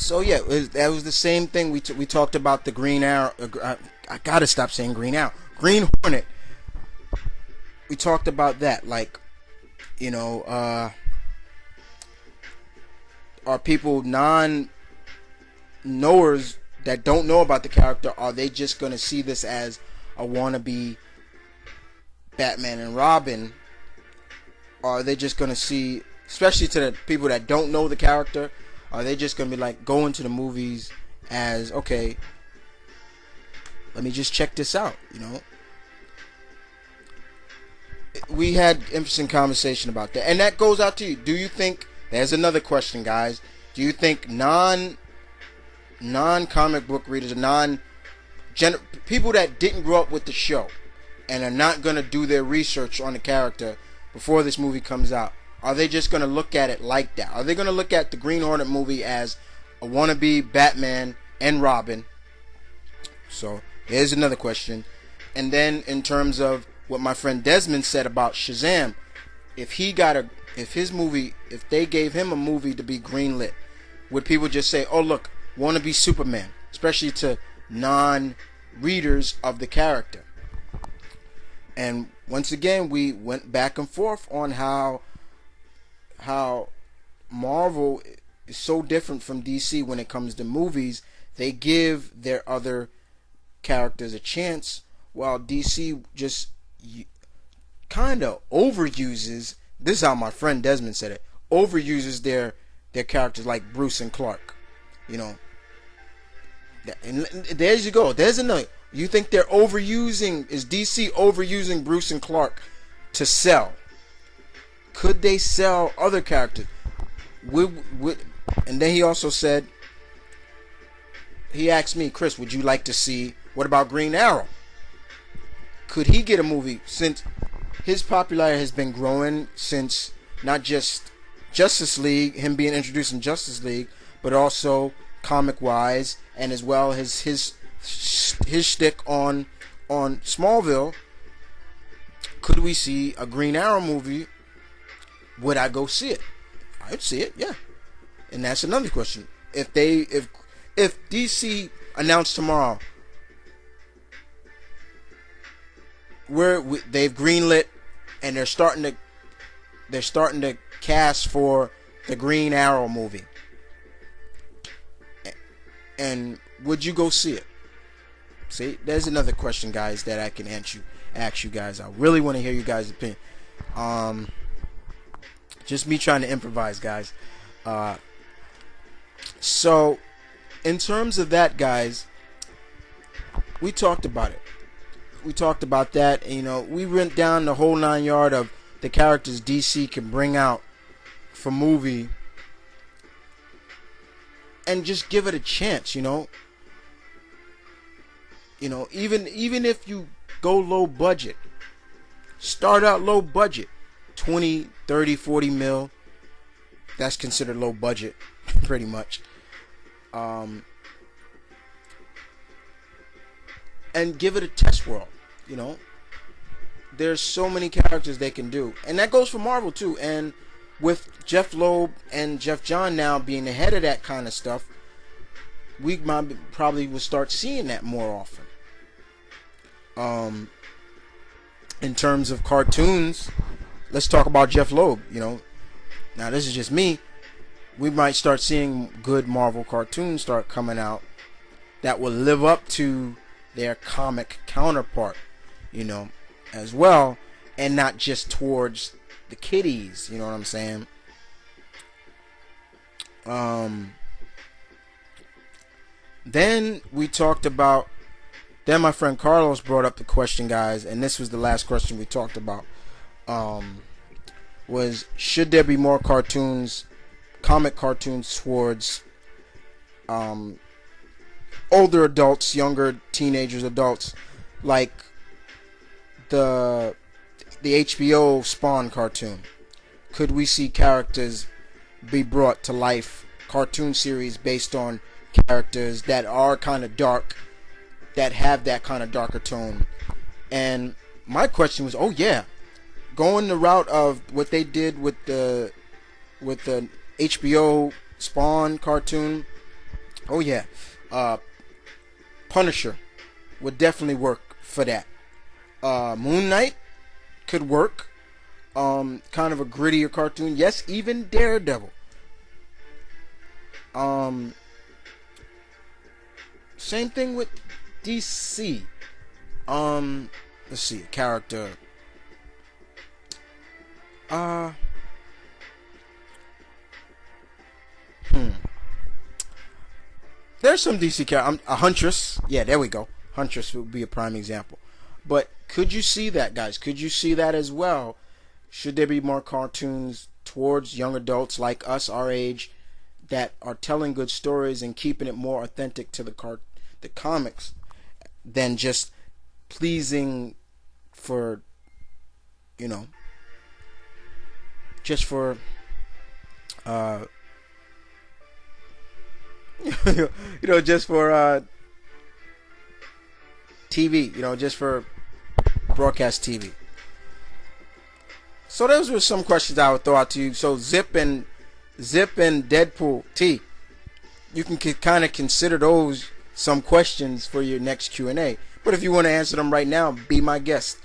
So yeah, that was the same thing. We talked about the Green Arrow. I gotta stop saying Green Arrow. Green Hornet. We talked about that. Like, you know, are people non-knowers that don't know about the character? Are they just gonna see this as a wannabe Batman and Robin? Or are they just gonna see, especially to the people that don't know the character, are they just gonna be like going to the movies as, okay, let me just check this out, you know? We had interesting conversation about that, and that goes out to you. Do you think, there's another question, guys, do you think non comic book readers, people that didn't grow up with the show and are not gonna do their research on the character before this movie comes out, are they just going to look at it like that? Are they going to look at the Green Hornet movie as a wannabe Batman and Robin? So here's another question. And then in terms of what my friend Desmond said about Shazam, if they gave him a movie to be greenlit, would people just say, oh look, wannabe Superman, especially to non-readers of the character? And once again, we went back and forth on how Marvel is so different from DC when it comes to movies. They give their other characters a chance, while DC just kind of overuses, this is how my friend Desmond said it, overuses their characters like Bruce and Clark. You know, and there you go. There's another. You think they're overusing, is DC overusing Bruce and Clark to sell? Could they sell other characters? And then he also said, he asked me, Chris, would you like to see, what about Green Arrow? Could he get a movie, since his popularity has been growing since not just Justice League, him being introduced in Justice League, but also comic wise, and as well as his shtick on Smallville. Could we see a Green Arrow movie? Would I go see it? I'd see it, yeah. And that's another question. If DC announced tomorrow, they've greenlit and they're starting to cast for the Green Arrow movie, and would you go see it? See, there's another question, guys, that I can ask you guys. I really want to hear you guys' opinion. Just me trying to improvise, guys. So, in terms of that, guys, we talked about it. We talked about that. And, you know, we went down the whole 9 yard of the characters DC can bring out for movie, and just give it a chance. You know, even if you go low budget, start out low budget, 20, 30, 40 mil. That's considered low budget, pretty much. And give it a test world. You know, there's so many characters they can do, and that goes for Marvel too. And with Jeff Loeb and Jeff John now being the head of that kind of stuff, we probably will start seeing that more often. In terms of cartoons, let's talk about Jeff Loeb. You know, now this is just me. We might start seeing good Marvel cartoons start coming out that will live up to their comic counterpart, you know, as well, and not just towards the kiddies. You know what I'm saying? Then we talked about. Then my friend Carlos brought up the question, guys, and this was the last question we talked about. Was should there be more cartoons, comic cartoons towards older adults, younger teenagers, adults, like the HBO Spawn cartoon? Could we see characters be brought to life, cartoon series based on characters that are kind of dark, that have that kind of darker tone? And my question was, oh yeah, going the route of what they did with the HBO Spawn cartoon, Oh yeah, uh, Punisher would definitely work for that. Moon Knight could work. Kind of a grittier cartoon. Yes, even Daredevil. Um, Same thing with DC. Let's see, character. Uh, hmm. There's some DC character. A Huntress. Yeah, there we go. Huntress would be a prime example. But could you see that, guys? Could you see that as well? Should there be more cartoons towards young adults like us, our age, that are telling good stories and keeping it more authentic to the comics than just pleasing for, you know, just for uh just for TV, just for broadcast TV. So those were some questions I would throw out to you. So Zip and Deadpool T, you can kind of consider those some questions for your next Q&A. But if you want to answer them right now, be my guest.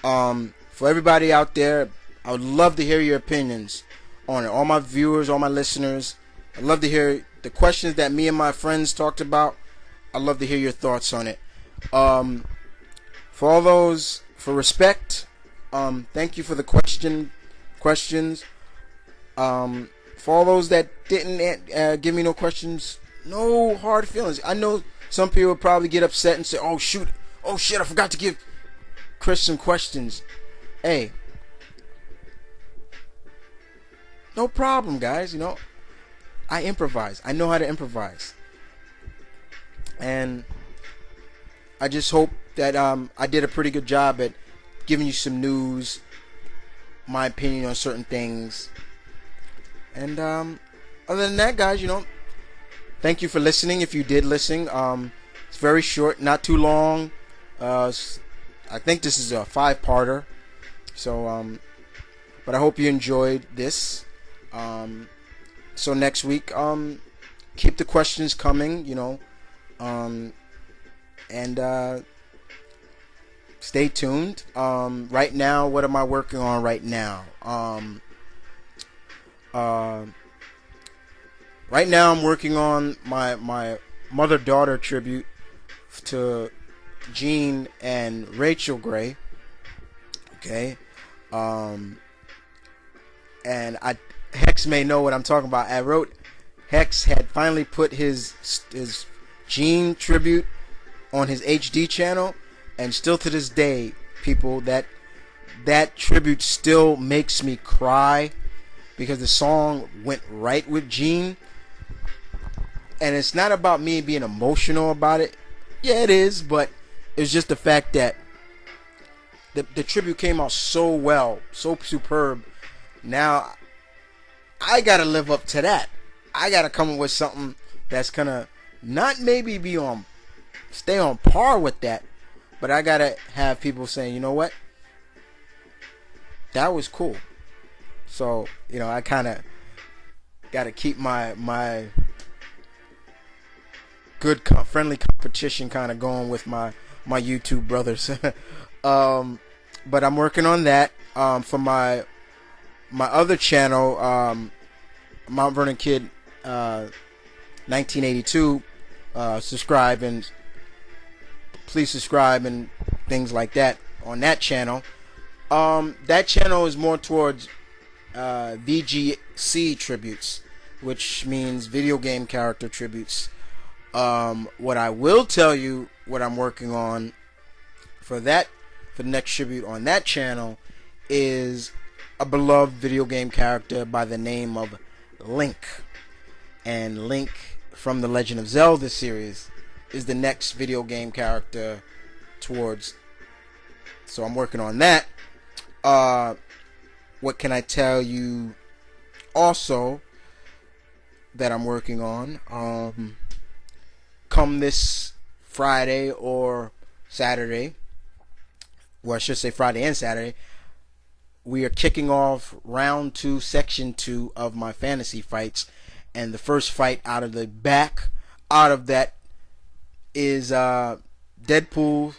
For everybody out there, I would love to hear your opinions on it. All my viewers, all my listeners, I'd love to hear the questions that me and my friends talked about. I'd love to hear your thoughts on it. For all those, for respect, thank you for the questions. For all those that didn't give me no questions, no hard feelings. I know some people would probably get upset and say, oh shit, I forgot to give Chris some questions. Hey, no problem, guys. I improvise. I know how to improvise. And I just hope that I did a pretty good job at giving you some news, my opinion on certain things. And other than that, guys, thank you for listening. If you did listen, it's very short, not too long. I think this is a 5-parter. So, but I hope you enjoyed this. So next week, keep the questions coming, and stay tuned. Right now, what am I working on right now? Right now I'm working on my mother-daughter tribute to Jean and Rachel Gray. Okay. And Hex may know what I'm talking about. Hex had finally put his Jean tribute on his HD channel, and still to this day, people, that tribute still makes me cry because the song went right with Jean. And it's not about me being emotional about it. Yeah, it is, but it's just the fact that the tribute came out so well, so superb. Now I gotta live up to that. I gotta come up with something that's gonna not maybe stay on par with that, but I gotta have people saying, you know what, that was cool. So I kind of gotta keep my good friendly competition kind of going with my YouTube brothers. But I'm working on that. For my other channel, Mount Vernon Kid 1982, subscribe, and please subscribe and things like that on that channel. That channel is more towards VGC tributes, which means video game character tributes. What I will tell you, what I'm working on for the next tribute on that channel, is a beloved video game character by the name of Link. And Link from the Legend of Zelda series is the next video game character towards. So I'm working on that. What can I tell you also that I'm working on? Come this Friday or Saturday, well, I should say Friday and Saturday, we are kicking off round 2, section 2 of my fantasy fights. And the first fight out of the back, out of that is Deadpool's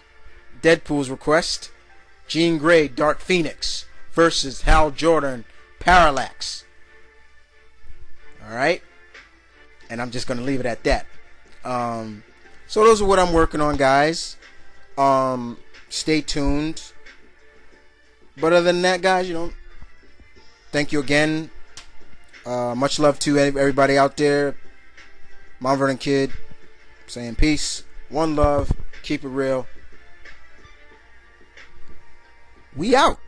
Request, Jean Grey, Dark Phoenix versus Hal Jordan, Parallax. Alright? And I'm just going to leave it at that. So those are what I'm working on, guys. Stay tuned. But other than that, guys, thank you again. Much love to everybody out there. Mount Vernon Kid saying peace. One love. Keep it real. We out.